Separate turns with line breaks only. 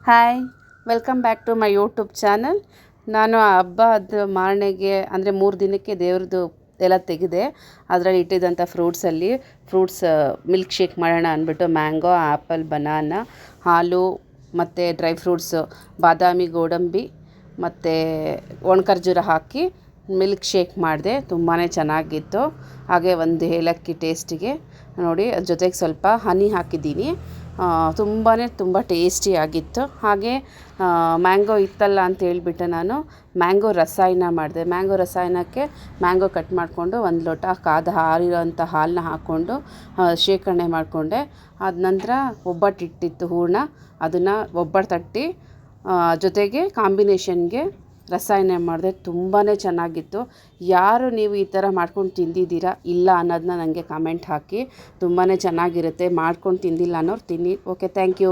Hi, welcome back to my YouTube channel. ನಾನು ಆ ಹಬ್ಬದ ಮಾರನೆಗೆ ಅಂದರೆ 3 ದಿನಕ್ಕೆ ದೇವ್ರದ್ದು ಎಲ್ಲ ತೆಗೆದೆ. ಅದರಲ್ಲಿ ಇಟ್ಟಿದ್ದಂಥ ಫ್ರೂಟ್ಸ್ ಮಿಲ್ಕ್ ಶೇಕ್ ಮಾಡೋಣ ಅಂದ್ಬಿಟ್ಟು ಮ್ಯಾಂಗೋ, ಆ್ಯಪಲ್, ಬನಾನಾ, ಹಾಲು ಮತ್ತು ಡ್ರೈ ಫ್ರೂಟ್ಸು ಬಾದಾಮಿ, ಗೋಡಂಬಿ ಮತ್ತು ಒಣ ಖರ್ಜೂರ ಹಾಕಿ ಮಿಲ್ಕ್ ಶೇಕ್ ಮಾಡಿದೆ. ತುಂಬಾ ಚೆನ್ನಾಗಿತ್ತು. ಹಾಗೆ ಒಂದು ಏಲಕ್ಕಿ ಟೇಸ್ಟಿಗೆ ನೋಡಿ, ಅದ್ರ ಜೊತೆಗೆ ಸ್ವಲ್ಪ ಹನಿ ಹಾಕಿದ್ದೀನಿ. ತುಂಬ ಟೇಸ್ಟಿಯಾಗಿತ್ತು. ಹಾಗೆ ಮ್ಯಾಂಗೋ ಇತ್ತಲ್ಲ ಅಂತ ಹೇಳ್ಬಿಟ್ಟು ನಾನು ಮ್ಯಾಂಗೋ ರಸಾಯನ ಮಾಡಿದೆ. ಮ್ಯಾಂಗೋ ರಸಾಯನಕ್ಕೆ ಮ್ಯಾಂಗೋ ಕಟ್ ಮಾಡಿಕೊಂಡು 1 ಲೋಟ ಕಾದ ಆರಿರೋಂಥ ಹಾಲನ್ನ ಹಾಕ್ಕೊಂಡು ಶೇಖರಣೆ ಮಾಡಿಕೊಂಡೆ. ಆದ ನಂತರ ಒಬ್ಬಟ್ಟು ಇಟ್ಟಿತ್ತು ಹೂರಣ, ಅದನ್ನು ಒಬ್ಬಟ್ಟು ತಟ್ಟಿ ಜೊತೆಗೆ ಕಾಂಬಿನೇಷನ್ಗೆ ರಸಾಯನ ಮಾಡಿದೆ. ತುಂಬಾ ಚೆನ್ನಾಗಿತ್ತು. ಯಾರು ನೀವು ಈ ಥರ ಮಾಡ್ಕೊಂಡು ತಿಂದಿದ್ದೀರಾ ಇಲ್ಲ ಅನ್ನೋದನ್ನ ನನಗೆ ಕಾಮೆಂಟ್ ಹಾಕಿ. ತುಂಬಾ ಚೆನ್ನಾಗಿರುತ್ತೆ. ಮಾಡ್ಕೊಂಡು ತಿಂದಿಲ್ಲ ಅನ್ನೋರು ತಿನ್ನಿ. Okay, thank you.